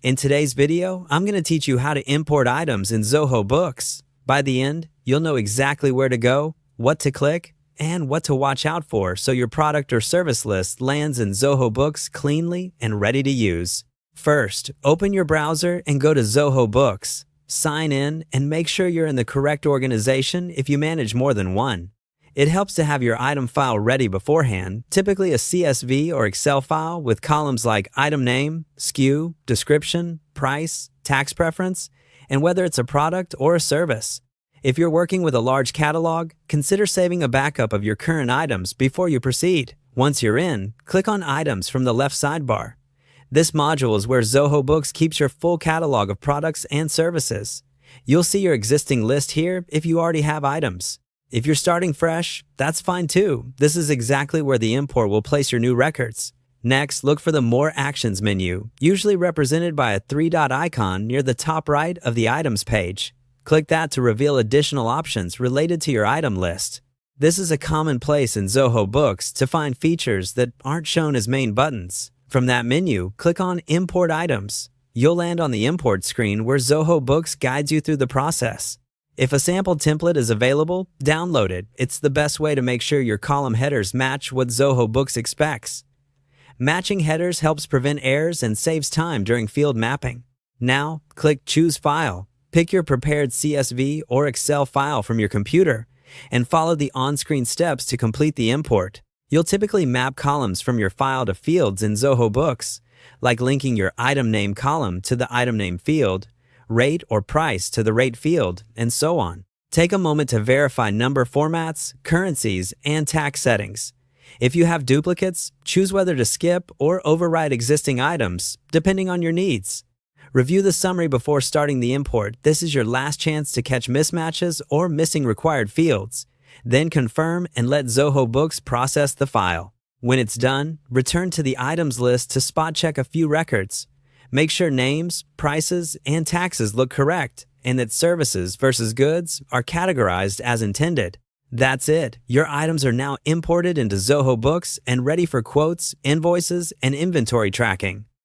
In today's video, I'm going to teach you how to import items in Zoho Books. By the end, you'll know exactly where to go, what to click, and what to watch out for so your product or service list lands in Zoho Books cleanly and ready to use. First, open your browser and go to Zoho Books. Sign in and make sure you're in the correct organization if you manage more than one. It helps to have your item file ready beforehand, typically a CSV or Excel file with columns like item name, SKU, description, price, tax preference, and whether it's a product or a service. If you're working with a large catalog, consider saving a backup of your current items before you proceed. Once you're in, click on Items from the left sidebar. This module is where Zoho Books keeps your full catalog of products and services. You'll see your existing list here if you already have items. If you're starting fresh, that's fine too. This is exactly where the import will place your new records. Next, look for the More Actions menu, usually represented by a three-dot icon near the top right of the Items page. Click that to reveal additional options related to your item list. This is a common place in Zoho Books to find features that aren't shown as main buttons. From that menu, click on Import Items. You'll land on the import screen where Zoho Books guides you through the process. If a sample template is available, download it. It's the best way to make sure your column headers match what Zoho Books expects. Matching headers helps prevent errors and saves time during field mapping. Now, click Choose File. Pick your prepared CSV or Excel file from your computer and follow the on-screen steps to complete the import. You'll typically map columns from your file to fields in Zoho Books, like linking your item name column to the item name field, rate or price to the rate field, and so on. Take a moment to verify number formats, currencies, and tax settings. If you have duplicates, choose whether to skip or overwrite existing items, depending on your needs. Review the summary before starting the import. This is your last chance to catch mismatches or missing required fields. Then confirm and let Zoho Books process the file. When it's done, return to the items list to spot check a few records. Make sure names, prices, and taxes look correct, and that services versus goods are categorized as intended. That's it. Your items are now imported into Zoho Books and ready for quotes, invoices, and inventory tracking.